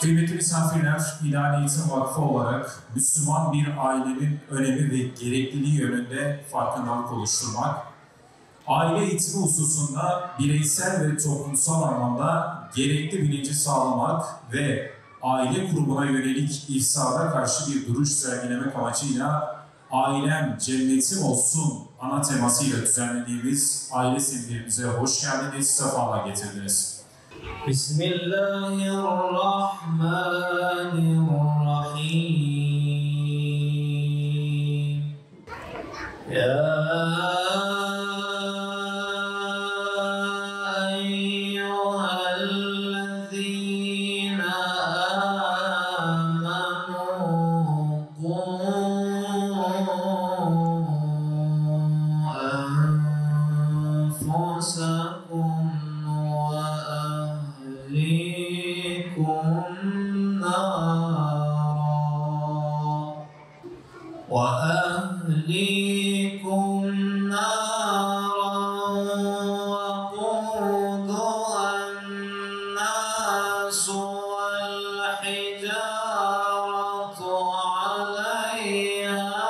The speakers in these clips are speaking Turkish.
Kıymetli misafirler, İdeal Eğitim Vakfı olarak Müslüman bir ailenin önemi ve gerekliliği yönünde farkındalık oluşturmak, aile eğitimi hususunda bireysel ve toplumsal anlamda gerekli bilinci sağlamak ve aile kurumuna yönelik ifsada karşı bir duruş sergilemek amacıyla "Ailem cennetim olsun" ana temasıyla düzenlediğimiz aile seminerimize hoş geldiniz, sefalar getirdiniz. Bismillahirrahmanirrahim. Ya eyyühellezîne âmenû qû enfusakum وأهليكم نارا وقودها الناس والحجارة عليها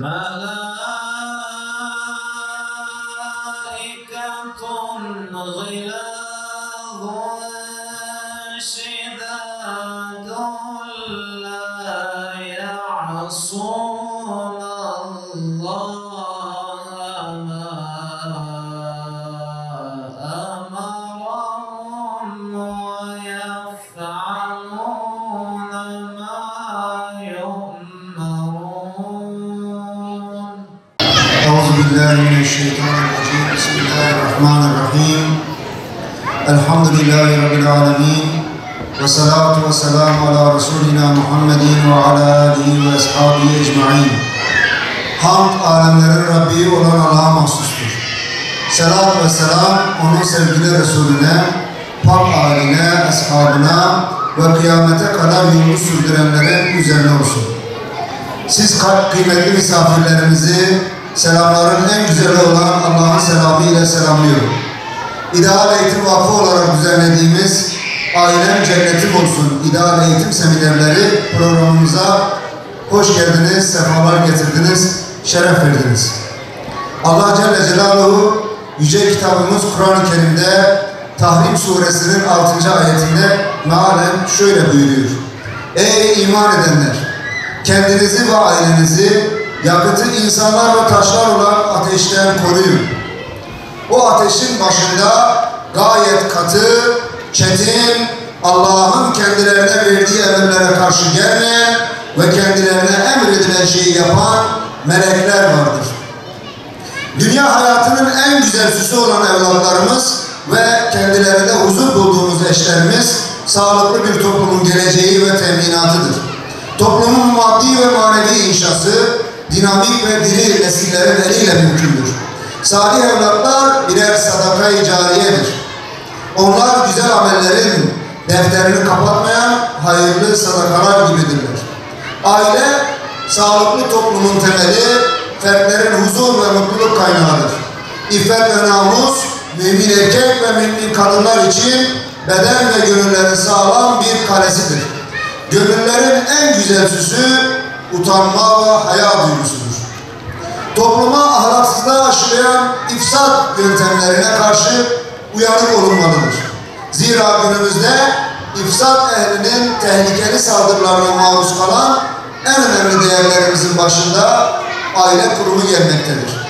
ملائكة غلاظ شداد لا يعصون الله ما أمرهم ويفعلون ما يؤمرون. أعوذ بالله من الشيطان الرجيم. بسم الله الرحمن الرحيم. الحمد لله رب العالمين. والصلاة والسلام على رسولنا محمد وعلى آله وأصحابه أجمعين. Hamd alemlerin Rabbi olan Allah'a mahsustur. Selat ve selam onun sevgili Resulüne, pak aline, ashabına ve kıyamete kadar yolunu sürdürenlerin üzerine olsun. Siz kıymetli misafirlerimizi selamların en güzeli olan Allah'ın selamı ile selamlıyorum. İdeal Eğitim Vakfı olarak düzenlediğimiz "Ailem cennetim olsun" İdeal Eğitim Seminerleri programımıza hoş geldiniz, sefalar getirdiniz, şeref verdiniz. Allah Celle Celaluhu yüce kitabımız Kur'an-ı Kerim'de Tahrim Suresinin 6. ayetinde mealen şöyle buyuruyor: "Ey iman edenler! Kendinizi ve ailenizi yakıtı insanlar ve taşlar olan ateşten koruyun. O ateşin başında gayet katı, çetin, Allah'ın kendilerine verdiği emirlere karşı gelmeyen ve kendilerine emredilen şeyi yapan melekler vardır." Dünya hayatının en güzel süsü olan evlatlarımız ve kendilerinde huzur bulduğumuz eşlerimiz sağlıklı bir toplumun geleceği ve teminatıdır. Toplumun maddi ve manevi inşası dinamik ve diri nesillerin eliyle mümkündür. Salih evlatlar birer sadaka-i cariyedir. Onlar güzel amellerin defterini kapatmayan hayırlı sadakalar gibidirler. Aile, sağlıklı toplumun temeli, fertlerin huzur ve mutluluk kaynağıdır. İffet ve namus, mümin erkek ve mümin kadınlar için beden ve gönüllerin sağlam bir kalesidir. Gönüllerin en güzel süsü utanma ve haya duygusudur. Topluma ahlaksızlığa aşılayan ifsat yöntemlerine karşı uyanık olunmalıdır. Zira günümüzde ifsat ehlinin tehlikeli saldırılarına maruz kalan en önemli değerlerimizin başında aile kurumu gelmektedir.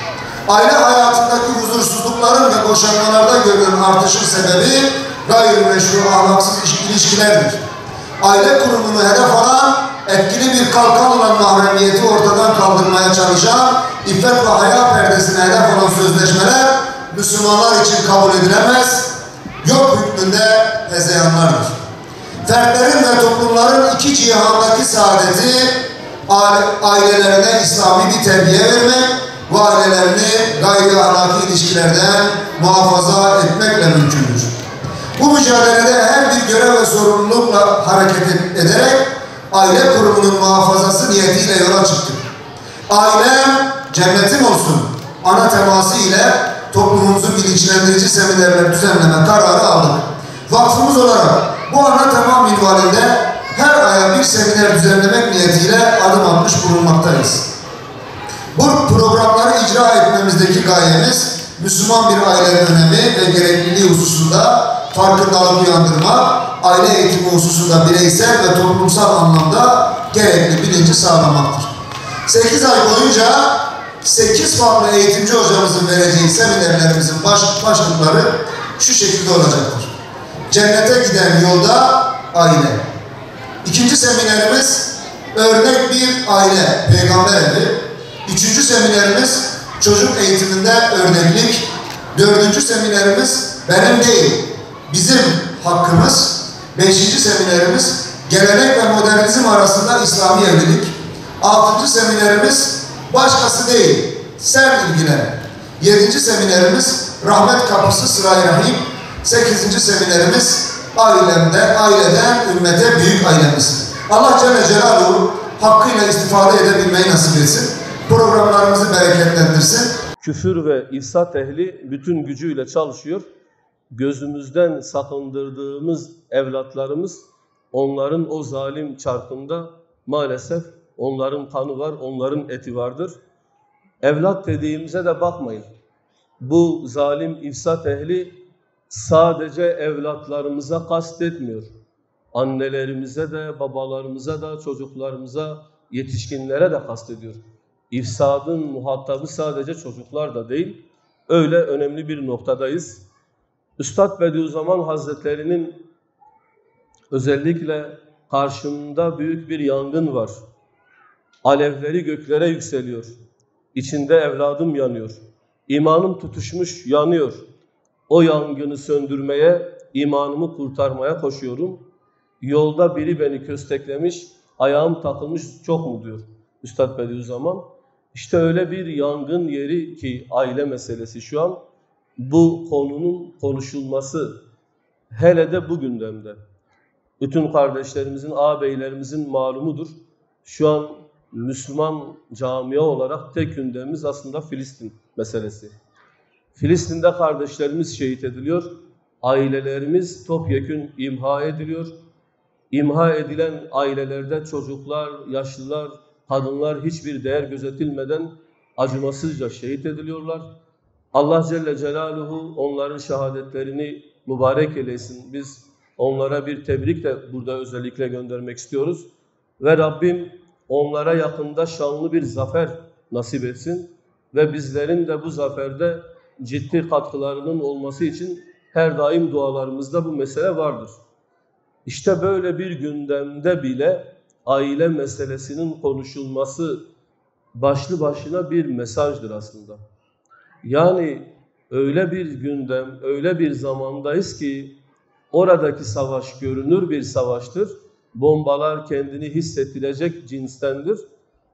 Aile hayatındaki huzursuzlukların ve boşanmalarda görülen artışın sebebi gayrimeşru ahlaksız ilişkilerdir. Aile kurumunu hedef alan, etkili bir kalkan olan mahremiyeti ortadan kaldırmaya çalışan, iffet ve haya perdesine hedef olan sözleşmeler Müslümanlar için kabul edilemez, yok hükmünde hezeyanlardır. Fertlerin ve toplumların iki cihandaki saadeti ailelerine İslami bir terbiye vermek ve ailelerini gayri ahlaki ilişkilerden muhafaza etmekle mümkündür. Bu mücadelede her bir görev ve sorumlulukla hareket ederek aile kurumunun muhafazası niyetiyle yola çıktık. Ailem cennetim olsun ana teması ile toplumumuzu bilinçlendirici seminerler düzenleme kararı aldık. Vakfımız olarak bu ana tema minvalinde her aya bir seminer düzenlemek niyetiyle adım atmış bulunmaktayız. Bu programları icra etmemizdeki gayemiz Müslüman bir ailenin önemi ve gerekliliği hususunda farkındalık uyandırmak, aile eğitimi hususunda bireysel ve toplumsal anlamda gerekli bilinci sağlamaktır. 8 ay boyunca 8 farklı eğitimci hocamızın vereceği seminerlerimizin başlıkları şu şekilde olacaktır. Cennete giden yolda aile. İkinci seminerimiz örnek bir aile, peygamber evi. Üçüncü seminerimiz çocuk eğitiminde örneklik. Dördüncü seminerimiz benim değil, bizim hakkımız. Beşinci seminerimiz gelenek ve modernizm arasında İslami evlilik. Altıncı seminerimiz başkası değil, sen ilgilen. Yedinci seminerimiz rahmet kapısı sıra-i rahim. Sekizinci seminerimiz aileden ümmete büyük ailemiz. Allah Celle Celaluhu hakkıyla istifade edebilmeyi nasip etsin. Programlarımızı bereketlendirsin. Küfür ve ifsat ehli bütün gücüyle çalışıyor. Gözümüzden sakındırdığımız evlatlarımız onların o zalim çarkında maalesef onların kanı var, onların eti vardır. Evlat dediğimize de bakmayın. Bu zalim ifsat ehli sadece evlatlarımıza kastetmiyor. Annelerimize de, babalarımıza da, çocuklarımıza, yetişkinlere de kastediyor. İfsadın muhatabı sadece çocuklar da değil. Öyle önemli bir noktadayız. Üstad Bediüzzaman Hazretleri'nin özellikle karşımda büyük bir yangın var. Alevleri göklere yükseliyor. İçinde evladım yanıyor. İmanım tutuşmuş, yanıyor. O yangını söndürmeye, imanımı kurtarmaya koşuyorum. Yolda biri beni kösteklemiş, ayağım takılmış çok mu diyor Üstad Bediüzzaman. İşte öyle bir yangın yeri ki aile meselesi şu an. Bu konunun konuşulması hele de bu gündemde. Bütün kardeşlerimizin, ağabeylerimizin malumudur. Şu an Müslüman camia olarak tek gündemimiz aslında Filistin meselesi. Filistin'de kardeşlerimiz şehit ediliyor. Ailelerimiz topyekün imha ediliyor. İmha edilen ailelerde çocuklar, yaşlılar, kadınlar hiçbir değer gözetilmeden acımasızca şehit ediliyorlar. Allah Celle Celaluhu onların şehadetlerini mübarek eylesin. Biz onlara bir tebrik de burada özellikle göndermek istiyoruz. Ve Rabbim onlara yakında şanlı bir zafer nasip etsin. Ve bizlerin de bu zaferde ciddi katkılarının olması için her daim dualarımızda bu mesele vardır. İşte böyle bir gündemde bile aile meselesinin konuşulması başlı başına bir mesajdır aslında. Yani öyle bir gündem, öyle bir zamandayız ki oradaki savaş görünür bir savaştır. Bombalar kendini hissettirecek cinstendir.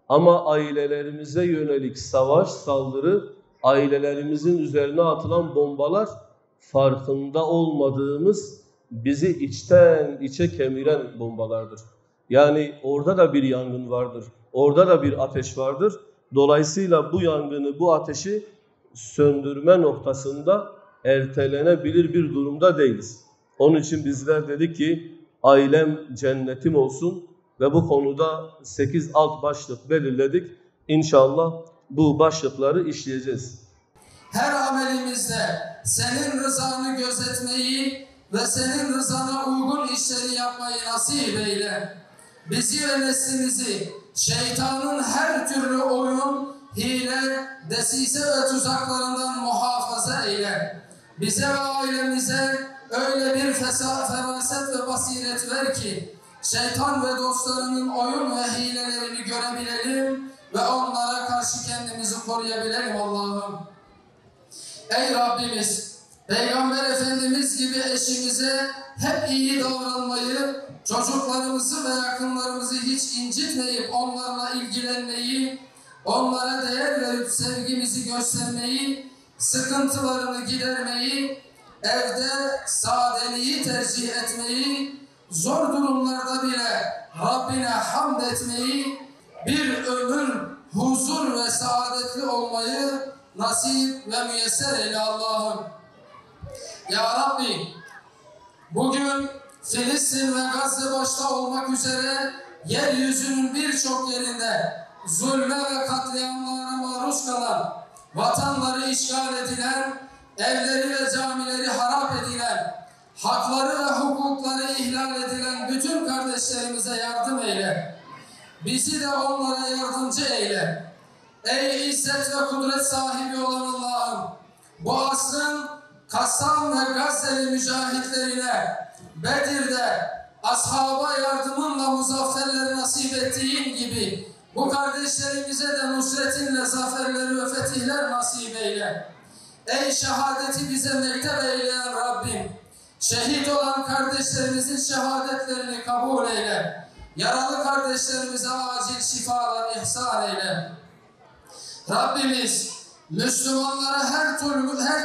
Ama ailelerimize yönelik savaş, saldırı, ailelerimizin üzerine atılan bombalar farkında olmadığımız, bizi içten içe kemiren bombalardır. Yani orada da bir yangın vardır. Orada da bir ateş vardır. Dolayısıyla bu yangını, bu ateşi söndürme noktasında ertelenebilir bir durumda değiliz. Onun için bizler dedik ki ailem cennetim olsun ve bu konuda 8 alt başlık belirledik. İnşallah bu başlıkları işleyeceğiz. Her amelimizde senin rızanı gözetmeyi ve senin rızana uygun işleri yapmayı nasip eyle. Bizi ve neslimizi şeytanın her türlü oyun, hile, desise ve tuzaklarından muhafaza eyle. Bize ve ailemize öyle bir feraset ve basiret ver ki şeytan ve dostlarının oyun ve hilelerini görebilelim ve onlara karşı kendimizi koruyabilelim Allah'ım. Ey Rabbimiz, Peygamber Efendimiz gibi eşimize hep iyi davranmayı, çocuklarımızı ve yakınlarımızı hiç incitmeyip onlarla ilgilenmeyi, onlara değer verip sevgimizi göstermeyi, sıkıntılarını gidermeyi, evde sadeliği tercih etmeyi, zor durumlarda bile Rabbine hamd etmeyi, bir ömür huzur ve saadetli olmayı nasip ve müyesser eyle Allah'ım. Ya Rabbi, bugün Filistin ve Gazze başta olmak üzere yeryüzünün birçok yerinde zulme ve katliamlara maruz kalan, vatanları işgal edilen, evleri ve camileri harap edilen, hakları ve hukukları ihlal edilen bütün kardeşlerimize yardım eyle. Bizi de onlara yardımcı eyle. Ey izzet ve kudret sahibi olan Allah'ım, bu asrın Kassam ve Gazze'li mücahitlerine Bedir'de ashaba yardımınla muzafferleri nasip ettiğin gibi bu kardeşlerimize de nusretinle zaferleri ve fetihler nasip eyle. Ey şehadeti bize mektep eyleyen Rabbim, şehit olan kardeşlerimizin şehadetlerini kabul eyle. Yaralı kardeşlerimize acil şifalar ihsan eyle. Rabbimiz, Müslümanlara her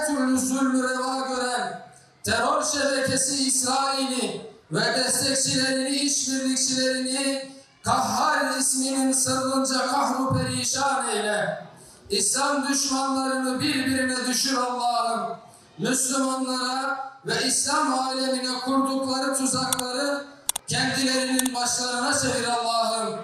türlü zulmü reva gören terör şebekesi İsrail'i ve destekçilerini, işbirlikçilerini Kahhar isminin sırrınca kahru perişan eyle. İslam düşmanlarını birbirine düşür Allah'ım. Müslümanlara ve İslam alemine kurdukları tuzakları kendilerinin başlarına çevir Allah'ım.